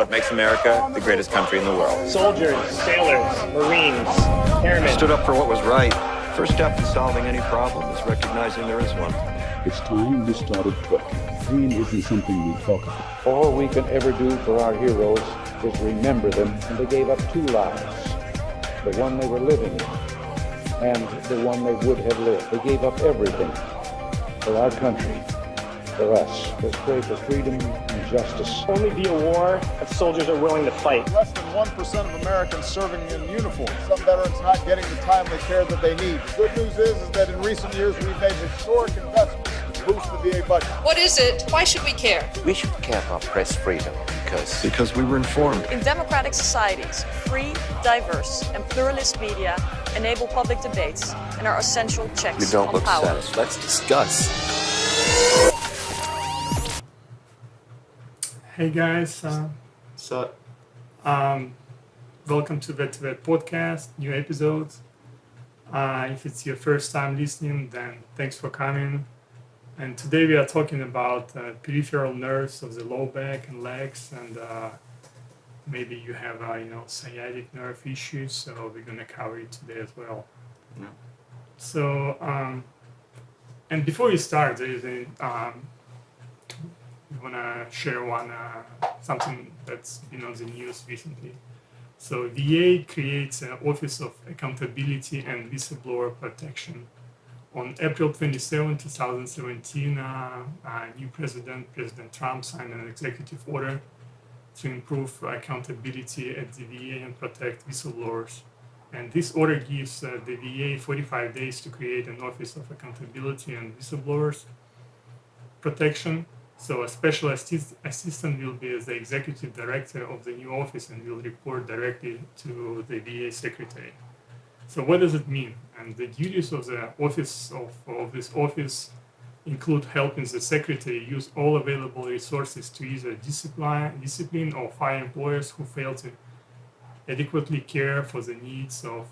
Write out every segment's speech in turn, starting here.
what makes America the greatest country in the world. Soldiers, sailors, Marines, airmen. Stood up for what was right. First step in solving any problem is recognizing there is one. It's time we started talking. Pain isn't something we talk about. All we can ever do for our heroes is remember them, and they gave up two lives. The one they were living in, and the one they would have lived. They gave up everything for our country, for us. Let's pray for freedom and justice. Only be a war if soldiers are willing to fight. Less than 1% of Americans serving in uniform. Some veterans not getting the timely care that they need. The good news is that in recent years we've made historic investments to boost the VA budget. What is it? Why should we care? We should care about press freedom because we were informed. In democratic societies, free, diverse, and pluralist media enable public debates and are essential checks You don't on look power. sad. Let's discuss. Hey guys, What's up? welcome to Vet Podcast, new episodes. If it's your first time listening, then thanks for coming. And today we are talking about peripheral nerves of the lower back and legs, and maybe you have sciatic nerve issues, so we're gonna cover it today as well. Yeah. So, and before we start, there is a we want to share something that's been on the news recently. So VA creates an Office of Accountability and Whistleblower Protection. On April 27, 2017, new President Trump signed an executive order to improve accountability at the VA and protect whistleblowers. And this order gives the VA 45 days to create an Office of Accountability and Whistleblowers Protection. So a special assistant will be the executive director of the new office and will report directly to the VA secretary. So what does it mean? And the duties of the office of this office include helping the secretary use all available resources to either discipline or fire employers who fail to adequately care for the needs of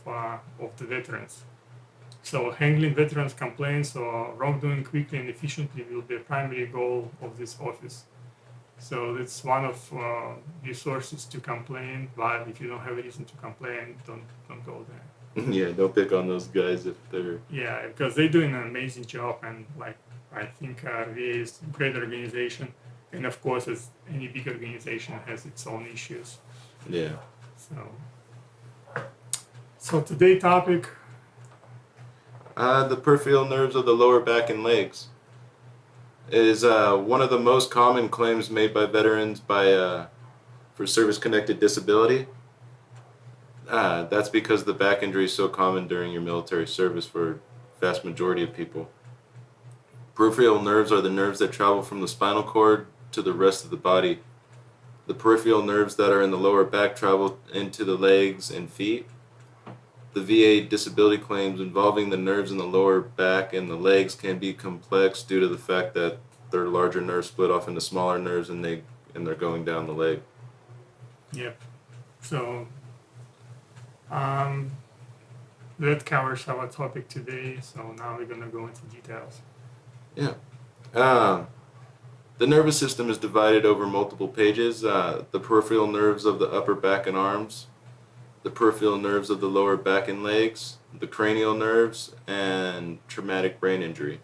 the veterans. So handling veterans' complaints or wrongdoing quickly and efficiently will be a primary goal of this office. So it's one of resources to complain, but if you don't have a reason to complain, don't go there. Yeah, don't pick on those guys if they're... Yeah, because they're doing an amazing job, and I think VA is a great organization, and of course, as any big organization has its own issues. Yeah. So today's topic. The peripheral nerves of the lower back and legs is one of the most common claims made by veterans for service-connected disability. That's because the back injury is so common during your military service for vast majority of people. Peripheral nerves are the nerves that travel from the spinal cord to the rest of the body. The peripheral nerves that are in the lower back travel into the legs and feet. The VA disability claims involving the nerves in the lower back and the legs can be complex due to the fact that their larger nerves split off into smaller nerves and they're going down the leg. Yep. So that covers our topic today. So now we're gonna go into details. Yeah. The nervous system is divided over multiple pages. The peripheral nerves of the upper back and arms, the peripheral nerves of the lower back and legs, the cranial nerves, and traumatic brain injury.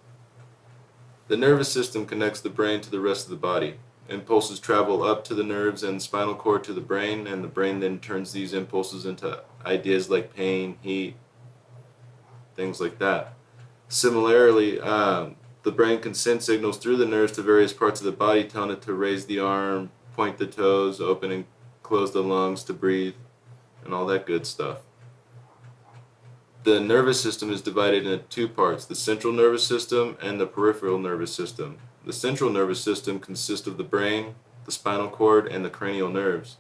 The nervous system connects the brain to the rest of the body. Impulses travel up to the nerves and spinal cord to the brain, and the brain then turns these impulses into ideas like pain, heat, things like that. Similarly, the brain can send signals through the nerves to various parts of the body, telling it to raise the arm, point the toes, open and close the lungs to breathe, and all that good stuff. The nervous system is divided into two parts, the central nervous system and the peripheral nervous system. The central nervous system consists of the brain, the spinal cord, and the cranial nerves.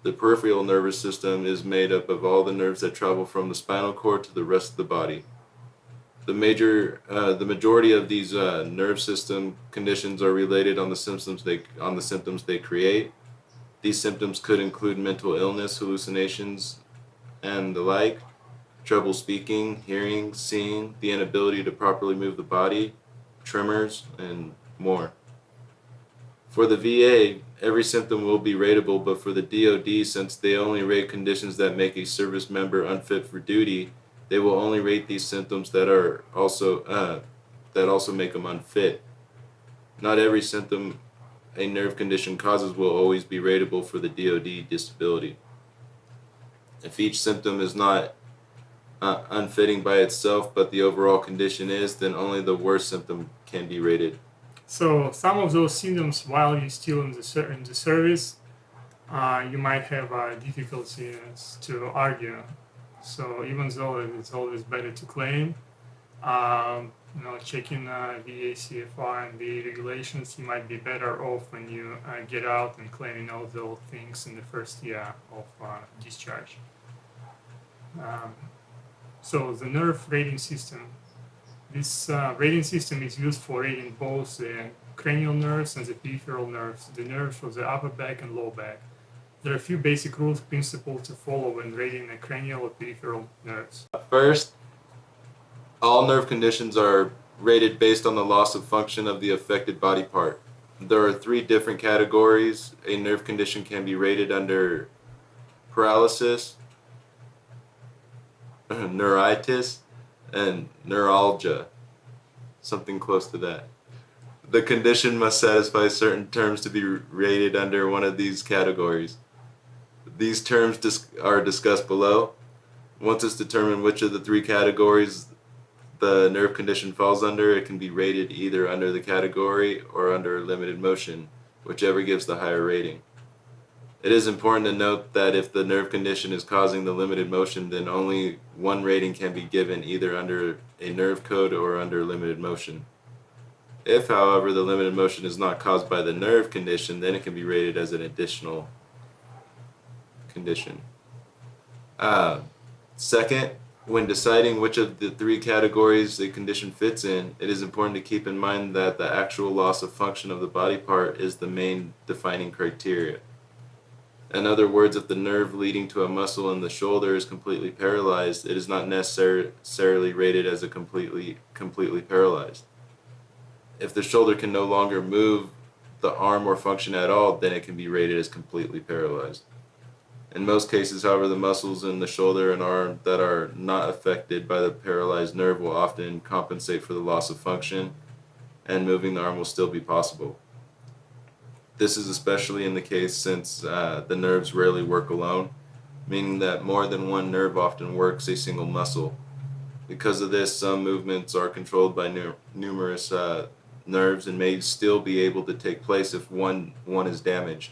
The peripheral nervous system is made up of all the nerves that travel from the spinal cord to the rest of the body. The majority of these nerve system conditions are related on the symptoms they create. These symptoms could include mental illness, hallucinations, and the like, trouble speaking, hearing, seeing, the inability to properly move the body, tremors, and more. For the VA, every symptom will be rateable, but for the DoD, since they only rate conditions that make a service member unfit for duty, they will only rate these symptoms that also make them unfit. Not every symptom a nerve condition causes will always be rateable for the DoD disability. If each symptom is not unfitting by itself, but the overall condition is, then only the worst symptom can be rated. So some of those symptoms, while you're still in the service, you might have difficulties to argue. So even though it's always better to claim, checking VA CFR and VA regulations, you might be better off when you get out and claiming all those things in the first year of discharge. So the nerve rating system. This rating system is used for rating both the cranial nerves and the peripheral nerves, the nerves of the upper back and lower back. There are a few basic rules principles to follow when rating the cranial or peripheral nerves. First, all nerve conditions are rated based on the loss of function of the affected body part. There are 3 different categories a nerve condition can be rated under: paralysis, neuritis, and neuralgia, something close to that. The condition must satisfy certain terms to be rated under one of these categories. These terms are discussed below. Once it's determined which of the 3 categories the nerve condition falls under, it can be rated either under the category or under limited motion, whichever gives the higher rating. It is important to note that if the nerve condition is causing the limited motion, then only one rating can be given, either under a nerve code or under limited motion. If, however, the limited motion is not caused by the nerve condition, then it can be rated as an additional condition. Second, when deciding which of the 3 categories a condition fits in, it is important to keep in mind that the actual loss of function of the body part is the main defining criteria. In other words, if the nerve leading to a muscle in the shoulder is completely paralyzed, it is not necessarily rated as a completely paralyzed. If the shoulder can no longer move the arm or function at all, then it can be rated as completely paralyzed. In most cases, however, the muscles in the shoulder and arm that are not affected by the paralyzed nerve will often compensate for the loss of function, and moving the arm will still be possible. This is especially in the case since the nerves rarely work alone, meaning that more than one nerve often works a single muscle. Because of this, some movements are controlled by numerous nerves and may still be able to take place if one is damaged.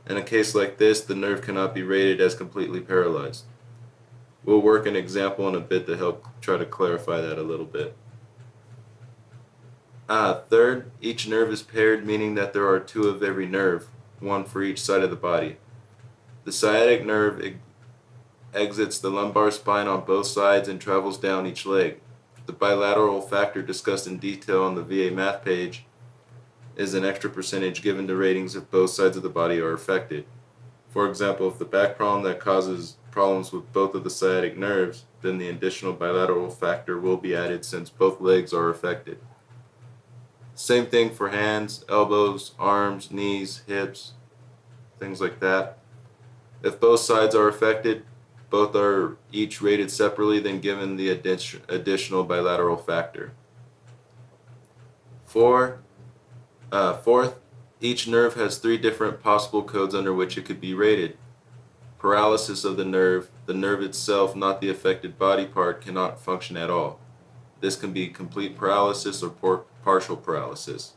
In a case like this, the nerve cannot be rated as completely paralyzed. We'll work an example in a bit to help try to clarify that a little bit. Third, each nerve is paired, meaning that there are 2 of every nerve, 1 for each side of the body. The sciatic nerve exits the lumbar spine on both sides and travels down each leg. The bilateral factor discussed in detail on the VA math page is an extra percentage given to ratings if both sides of the body are affected. For example, if the back problem that causes problems with both of the sciatic nerves, then the additional bilateral factor will be added since both legs are affected. Same thing for hands, elbows, arms, knees, hips, things like that. If both sides are affected, both are each rated separately, then given the additional bilateral factor. Fourth, each nerve has 3 different possible codes under which it could be rated. Paralysis of the nerve itself, not the affected body part, cannot function at all. This can be complete paralysis or partial paralysis.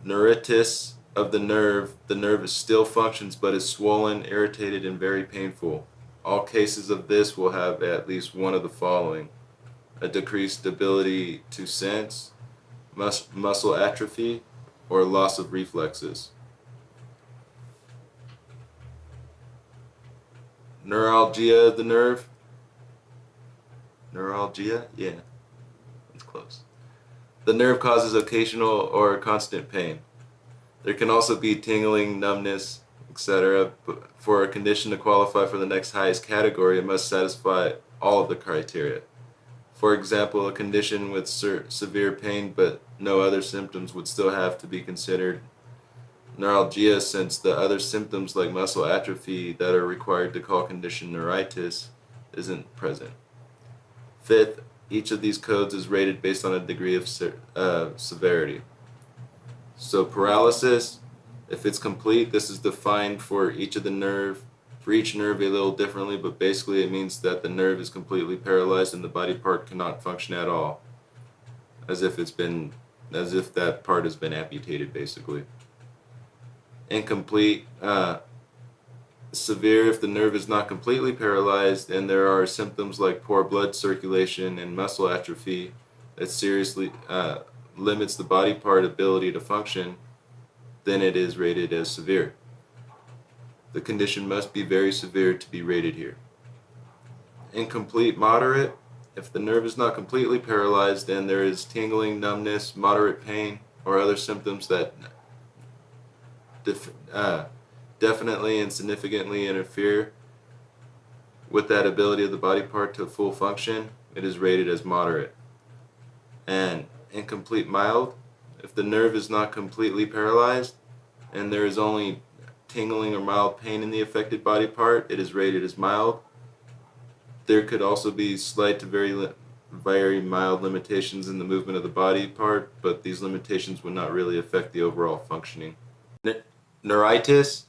Neuritis of the nerve is still functions but is swollen, irritated, and very painful. All cases of this will have at least one of the following: a decreased ability to sense, muscle atrophy, or loss of reflexes. Neuralgia of the nerve. Neuralgia? Yeah, that's close. The nerve causes occasional or constant pain. There can also be tingling, numbness, etc. But for a condition to qualify for the next highest category, it must satisfy all of the criteria. For example, a condition with severe pain but no other symptoms would still have to be considered neuralgia, since the other symptoms like muscle atrophy that are required to call condition neuritis isn't present. Fifth, each of these codes is rated based on a degree of severity. So paralysis, if it's complete, this is defined for each nerve a little differently, but basically it means that the nerve is completely paralyzed and the body part cannot function at all, as if that part has been amputated, basically. Incomplete, severe, if the nerve is not completely paralyzed and there are symptoms like poor blood circulation and muscle atrophy that seriously limits the body part ability to function, then it is rated as severe. The condition must be very severe to be rated here. Incomplete, moderate, if the nerve is not completely paralyzed and there is tingling, numbness, moderate pain, or other symptoms that definitely and significantly interfere with that ability of the body part to full function, it is rated as moderate. And incomplete, mild, if the nerve is not completely paralyzed and there is only tingling or mild pain in the affected body part, it is rated as mild. There could also be slight to very mild limitations in the movement of the body part, but these limitations would not really affect the overall functioning. Neuritis,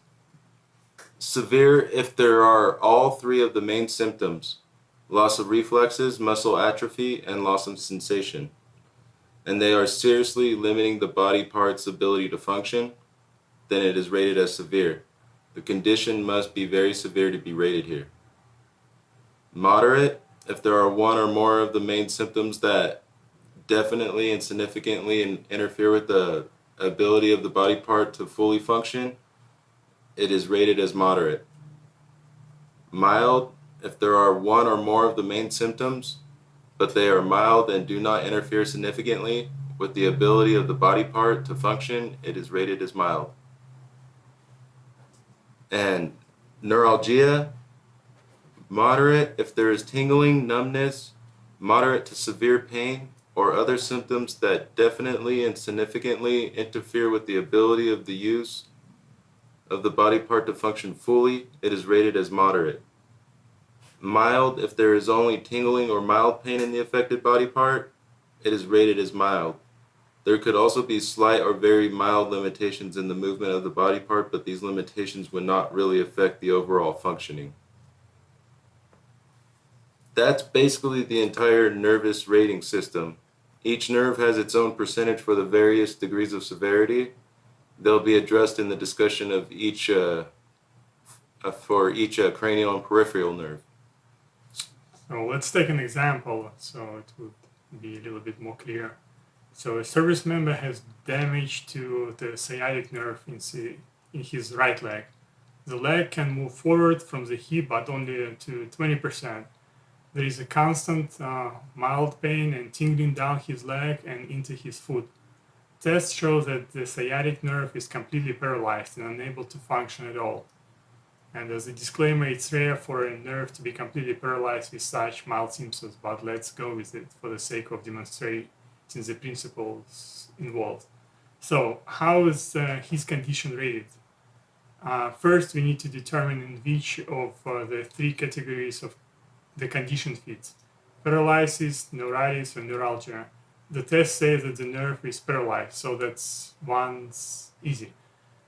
severe if there are all three of the main symptoms: loss of reflexes, muscle atrophy, and loss of sensation, and they are seriously limiting the body part's ability to function, then it is rated as severe. The condition must be very severe to be rated here. Moderate, if there are one or more of the main symptoms that definitely and significantly interfere with the ability of the body part to fully function, it is rated as moderate. Mild, if there are one or more of the main symptoms, but they are mild and do not interfere significantly with the ability of the body part to function, it is rated as mild. And neuralgia, moderate if there is tingling, numbness, moderate to severe pain, or other symptoms that definitely and significantly interfere with the ability of the use of the body part to function fully, it is rated as moderate. Mild, if there is only tingling or mild pain in the affected body part, it is rated as mild. There could also be slight or very mild limitations in the movement of the body part, but these limitations would not really affect the overall functioning. That's basically the entire nervous rating system. Each nerve has its own percentage for the various degrees of severity. They'll be addressed in the discussion of each cranial and peripheral nerve. So let's take an example so it would be a little bit more clear. So a service member has damage to the sciatic nerve in his right leg. The leg can move forward from the hip, but only to 20%. There is a constant mild pain and tingling down his leg and into his foot. Tests show that the sciatic nerve is completely paralyzed and unable to function at all. And as a disclaimer, it's rare for a nerve to be completely paralyzed with such mild symptoms, but let's go with it for the sake of demonstrating the principles involved. So, how is his condition rated? First, we need to determine in which of the three categories of the condition fits: paralysis, neuritis, or neuralgia. The test says that the nerve is paralyzed, so that's one's easy.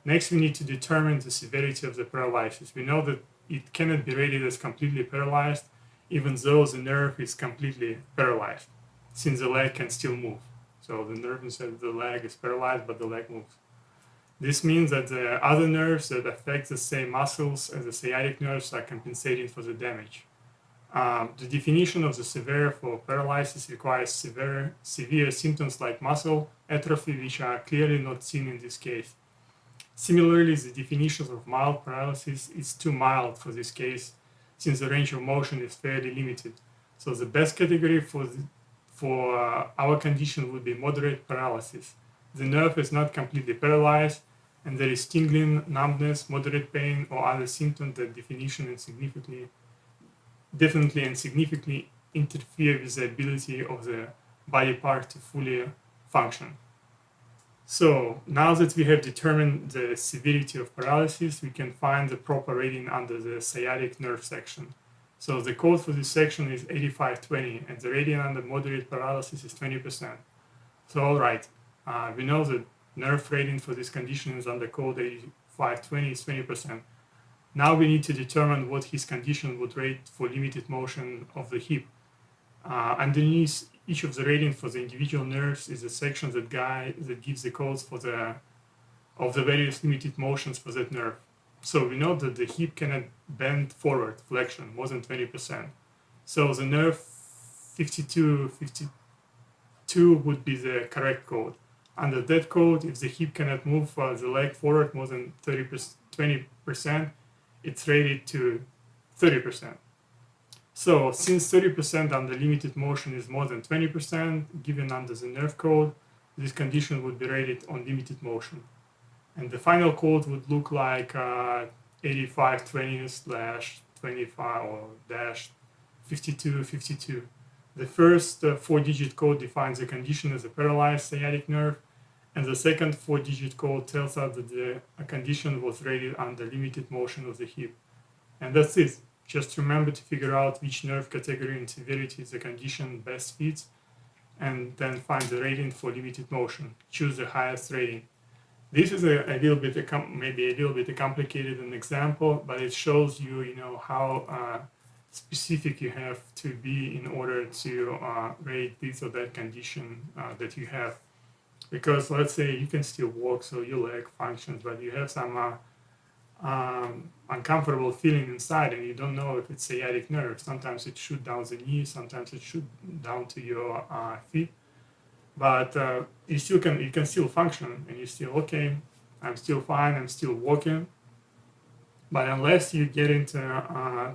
Next, we need to determine the severity of the paralysis. We know that it cannot be rated as completely paralyzed, even though the nerve is completely paralyzed, since the leg can still move. So the nerve says the leg is paralyzed, but the leg moves. This means that the other nerves that affect the same muscles as the sciatic nerves are compensating for the damage. The definition of the severe for paralysis requires severe symptoms like muscle atrophy, which are clearly not seen in this case. Similarly, the definition of mild paralysis is too mild for this case, since the range of motion is fairly limited. So the best category for our condition would be moderate paralysis. The nerve is not completely paralyzed, and there is tingling, numbness, moderate pain, or other symptoms that definitely and significantly interfere with the ability of the body part to fully function. So now that we have determined the severity of paralysis, we can find the proper rating under the sciatic nerve section. So the code for this section is 85/20, and the rating under moderate paralysis is 20%. So all right, we know that nerve rating for this condition is under code 85/20 is 20%. Now we need to determine what his condition would rate for limited motion of the hip. Underneath each of the rating for the individual nerves is a section that gives the codes for of the various limited motions for that nerve. So we know that the hip cannot bend forward, flexion, more than 20%. So the nerve 52 would be the correct code. Under that code, if the hip cannot move the leg forward more than 20%, it's rated to 30%. So since 30% under limited motion is more than 20% given under the nerve code, this condition would be rated on limited motion. And the final code would look like 85/20/25 or -52/52. The first 4-digit code defines the condition as a paralyzed sciatic nerve, and the second 4-digit code tells us that the condition was rated under limited motion of the hip. And that's it. Just remember to figure out which nerve category and severity the condition best fits, and then find the rating for limited motion. Choose the highest rating. This is a little bit maybe a little bit complicated an example, but it shows you, how specific you have to be in order to rate this or that condition that you have. Because let's say you can still walk, so your leg functions, but you have some uncomfortable feeling inside, and you don't know if it's sciatic nerve. Sometimes it shoots down the knee, sometimes it shoots down to your feet. But you can still function, and you're still okay. I'm still fine. I'm still walking. But unless you get into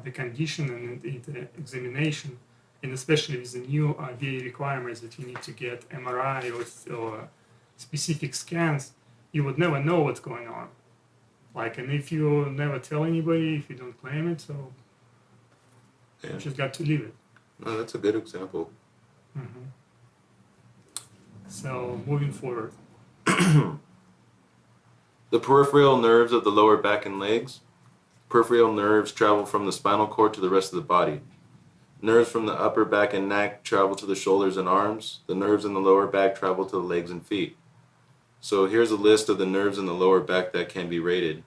the condition and into examination, and especially with the new VA requirements that you need to get MRI or specific scans, you would never know what's going on. And if you never tell anybody, if you don't claim it, so you just got to leave it. No, that's a good example. Mm-hmm. So moving forward. The peripheral nerves of the lower back and legs. Peripheral nerves travel from the spinal cord to the rest of the body. Nerves from the upper back and neck travel to the shoulders and arms. The nerves in the lower back travel to the legs and feet. So here's a list of the nerves in the lower back that can be rated.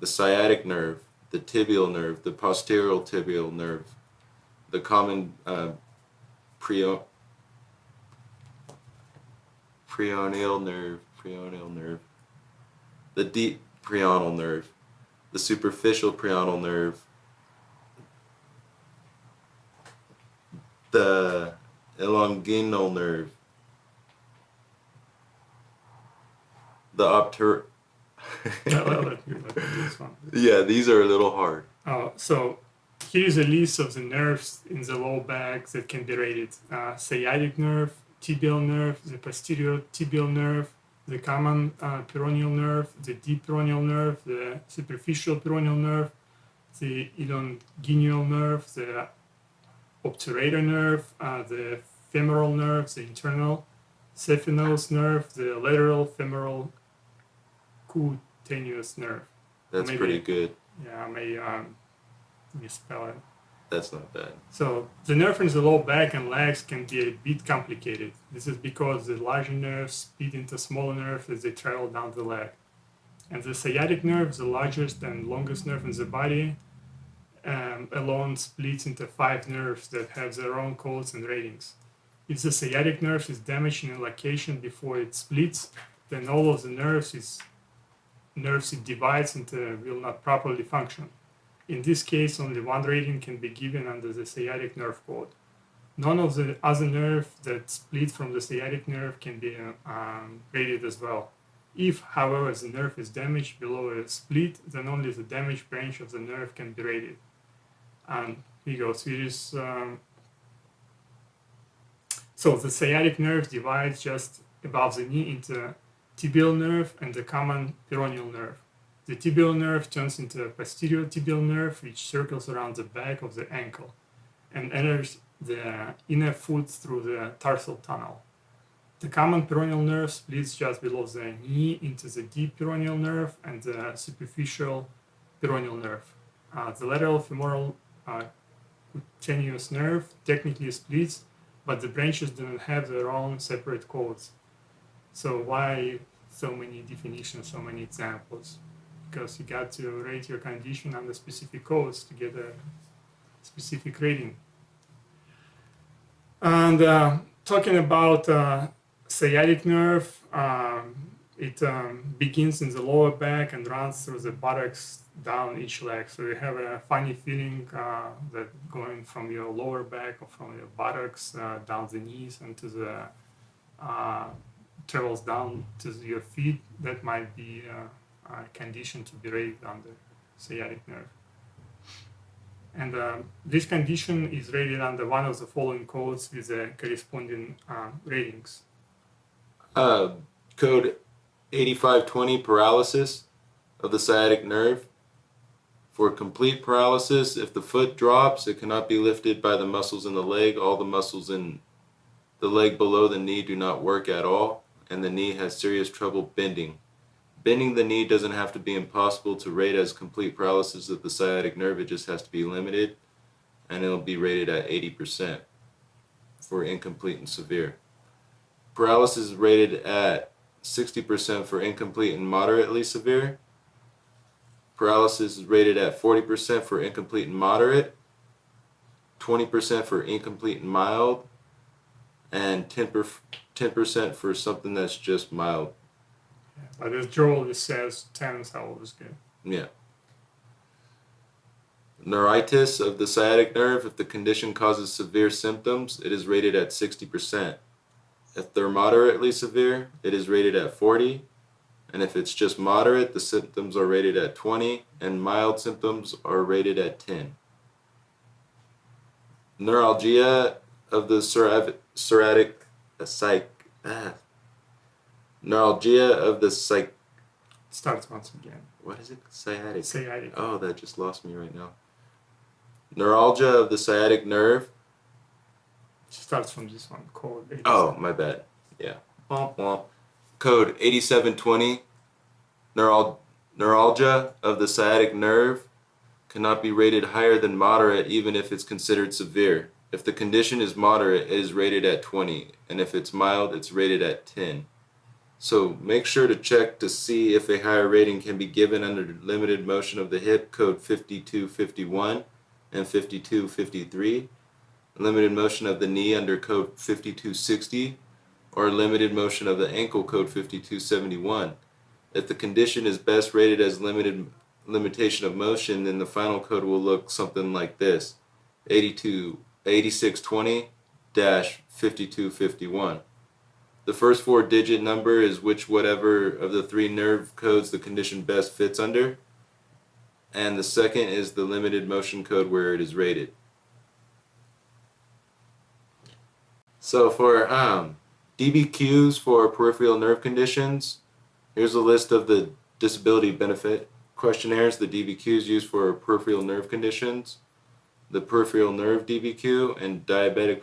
The sciatic nerve, the tibial nerve, the posterior tibial nerve, the common preonial nerve, the deep preonal nerve, the superficial preonal nerve, the elonginal nerve, the Yeah, these are a little hard. So here's a list of the nerves in the lower back that can be rated. Sciatic nerve, tibial nerve, the posterior tibial nerve, the common peroneal nerve, the deep peroneal nerve, the superficial peroneal nerve, the elonginal nerve, the obturator nerve, the femoral nerve, the internal saphenous nerve, the lateral femoral cutaneous nerve. That's pretty good. Yeah, I may misspell it. That's not bad. So the nerve in the lower back and legs can be a bit complicated. This is because the larger nerves split into smaller nerves as they travel down the leg. And the sciatic nerve, the largest and longest nerve in the body, alone splits into 5 nerves that have their own codes and ratings. If the sciatic nerve is damaged in a location before it splits, then all of the nerves it divides into will not properly function. In this case, only one rating can be given under the sciatic nerve code. None of the other nerves that split from the sciatic nerve can be rated as well. If, however, the nerve is damaged below a split, then only the damaged branch of the nerve can be rated. And here you go. So the sciatic nerve divides just above the knee into tibial nerve and the common peroneal nerve. The tibial nerve turns into a posterior tibial nerve, which circles around the back of the ankle and enters the inner foot through the tarsal tunnel. The common peroneal nerve splits just below the knee into the deep peroneal nerve and the superficial peroneal nerve. The lateral femoral cutaneous nerve technically splits, but the branches do not have their own separate codes. So why so many definitions, so many examples? Because you got to rate your condition under specific codes to get a specific rating. And talking about sciatic nerve, it begins in the lower back and runs through the buttocks down each leg. So you have a funny feeling that going from your lower back or from your buttocks down the knees and to the travels down to your feet. That might be a condition to be rated under sciatic nerve. And this condition is rated under one of the following codes with the corresponding ratings. Code 8520, paralysis of the sciatic nerve. For complete paralysis, if the foot drops, it cannot be lifted by the muscles in the leg. All the muscles in the leg below the knee do not work at all, and the knee has serious trouble bending. Bending the knee doesn't have to be impossible to rate as complete paralysis of the sciatic nerve. It just has to be limited, and it'll be rated at 80% for incomplete and severe. Paralysis is rated at 60% for incomplete and moderately severe. Paralysis is rated at 40% for incomplete and moderate, 20% for incomplete and mild, and 10% for something that's just mild. But as Joel just says, 10 is always good. Yeah. Neuritis of the sciatic nerve, if the condition causes severe symptoms, it is rated at 60%. If they're moderately severe, it is rated at 40. And if it's just moderate, the symptoms are rated at 20, and mild symptoms are rated at 10. Neuralgia of the neuralgia of the Starts once again. What is it? Sciatic. Sciatic. Oh, that just lost me right now. Neuralgia of the sciatic nerve. Starts from this one, code 87. Oh, my bad. Yeah. Womp womp. Code 8720. Neuralgia of the sciatic nerve cannot be rated higher than moderate even if it's considered severe. If the condition is moderate, it is rated at 20, and if it's mild, it's rated at 10. So make sure to check to see if a higher rating can be given under limited motion of the hip, code 5251 and 5253, limited motion of the knee under code 5260, or limited motion of the ankle, code 5271. If the condition is best rated as limitation of motion, then the final code will look something like this: 8620-5251. The first four-digit number is whatever of the three nerve codes the condition best fits under, and the second is the limited motion code where it is rated. So for DBQs for peripheral nerve conditions, here's a list of the disability benefit questionnaires, the DBQs used for peripheral nerve conditions, the peripheral nerve DBQ, and diabetic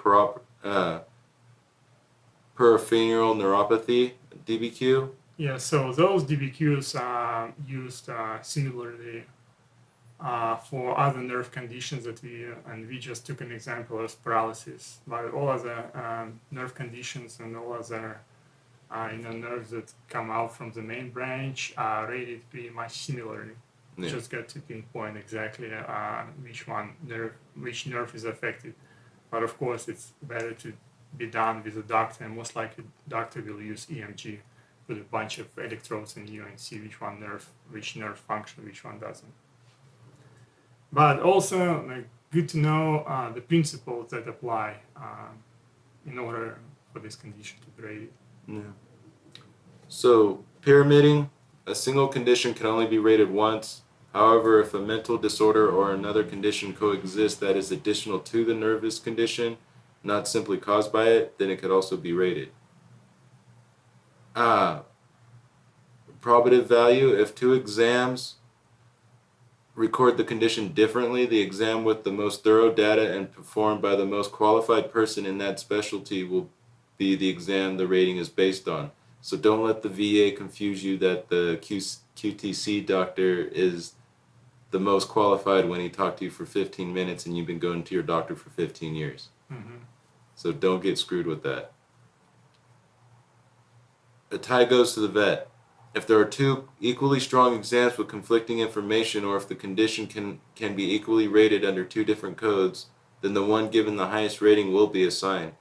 peripheral neuropathy DBQ. Yeah, so those DBQs are used similarly for other nerve conditions that we just took an example as paralysis, but all other nerve conditions and all other nerves that come out from the main branch are rated pretty much similarly. Yeah. Just got to pinpoint exactly which nerve is affected. But of course, it's better to be done with a doctor, and most likely the doctor will use EMG with a bunch of electrodes in you and see which nerve function, which one doesn't. But also, good to know the principles that apply in order for this condition to be rated. Yeah. So, pyramiding, a single condition can only be rated once. However, if a mental disorder or another condition coexists that is additional to the nervous condition, not simply caused by it, then it could also be rated. Probative value, if two exams record the condition differently, the exam with the most thorough data and performed by the most qualified person in that specialty will be the exam the rating is based on. So don't let the VA confuse you that the QTC doctor is the most qualified when he talked to you for 15 minutes and you've been going to your doctor for 15 years. So don't get screwed with that. A tie goes to the vet. If there are two equally strong exams with conflicting information, or if the condition can be equally rated under two different codes, then the one given the highest rating will be assigned.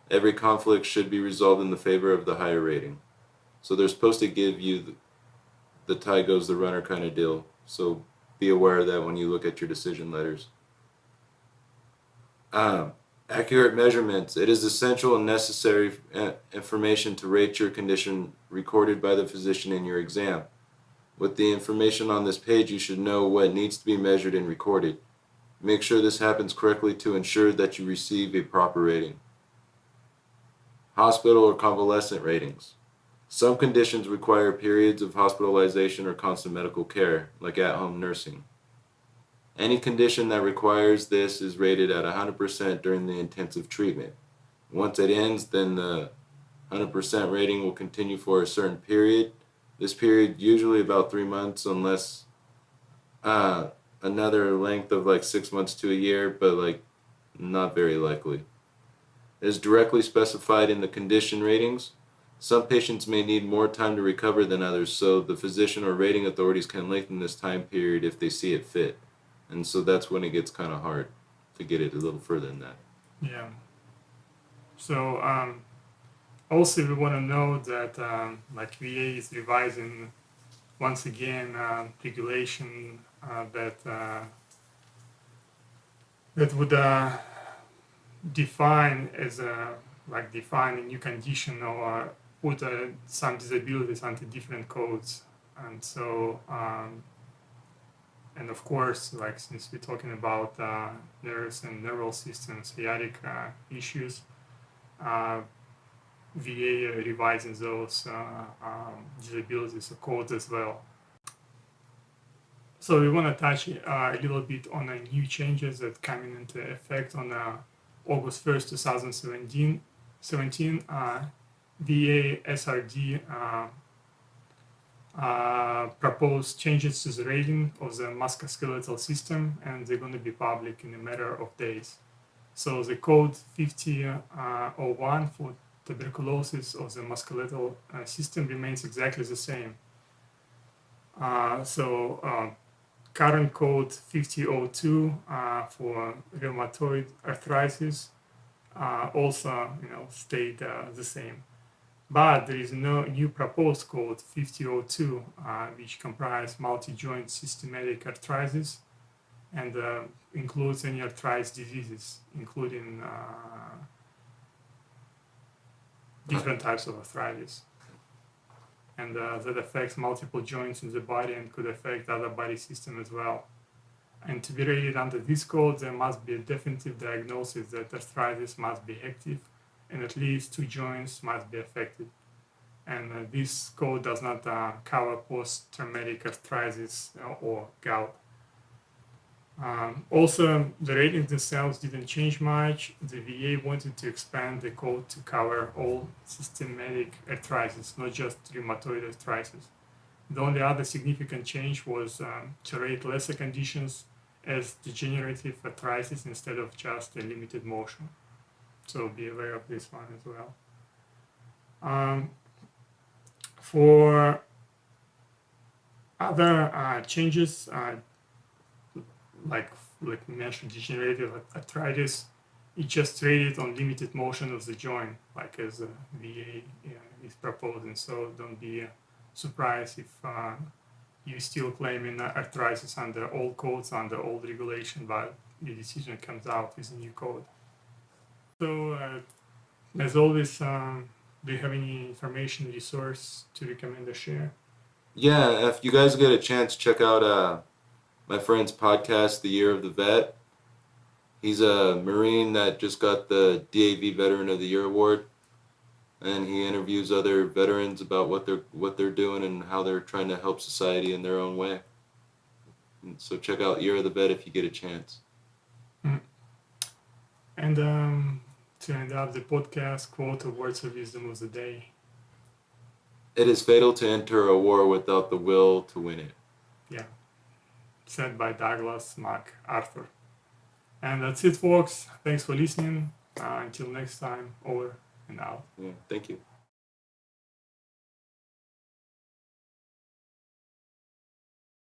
Every conflict should be resolved in the favor of the higher rating. So they're supposed to give you the tie goes the runner kind of deal. So be aware of that when you look at your decision letters. Accurate measurements. It is essential and necessary information to rate your condition recorded by the physician in your exam. With the information on this page, you should know what needs to be measured and recorded. Make sure this happens correctly to ensure that you receive a proper rating. Hospital or convalescent ratings. Some conditions require periods of hospitalization or constant medical care, like at-home nursing. Any condition that requires this is rated at 100% during the intensive treatment. Once it ends, then the 100% rating will continue for a certain period. This period usually about 3 months, unless another length of like 6 months to a year, but like not very likely. It is directly specified in the condition ratings. Some patients may need more time to recover than others, so the physician or rating authorities can lengthen this time period if they see it fit. And so that's when it gets kind of hard to get it a little further than that. Yeah. So also we want to know that like VA is revising once again regulation that would define a new condition or put some disabilities onto different codes. And so and of course, like since we're talking about nerves and neural system, sciatic issues, VA revising those disabilities or codes as well. So we want to touch a little bit on the new changes that coming into effect on August 1st, 2017. VA SRD proposed changes to the rating of the musculoskeletal system, and they're going to be public in a matter of days. So the code 5001 for tuberculosis of the musculoskeletal system remains exactly the same. Current code 5002 for rheumatoid arthritis also stayed the same. But there is no new proposed code 5002, which comprises multi-joint systematic arthritis and includes any arthritis diseases, including different types of arthritis. And that affects multiple joints in the body and could affect other body systems as well. And to be rated under this code, there must be a definitive diagnosis that arthritis must be active and at least 2 joints must be affected. And this code does not cover post-traumatic arthritis or gout. Also, the ratings themselves didn't change much. The VA wanted to expand the code to cover all systematic arthritis, not just rheumatoid arthritis. The only other significant change was to rate lesser conditions as degenerative arthritis instead of just a limited motion. So be aware of this one as well. For other changes, like we mentioned, degenerative arthritis, it just rated on limited motion of the joint, like as the VA is proposing. So don't be surprised if you're still claiming arthritis under old codes, under old regulation, but the decision comes out with a new code. So as always, do you have any information resource to recommend or share? Yeah, if you guys get a chance, check out my friend's podcast, The Year of the Vet. He's a Marine that just got the DAV Veteran of the Year award, and he interviews other veterans about what they're doing and how they're trying to help society in their own way. And so check out Ear of the Vet if you get a chance. And to end up the podcast, quote or words of wisdom of the day. It is fatal to enter a war without the will to win it. Yeah, said by Douglas MacArthur. And that's it, folks. Thanks for listening. Until next time, over and out. Yeah, thank you.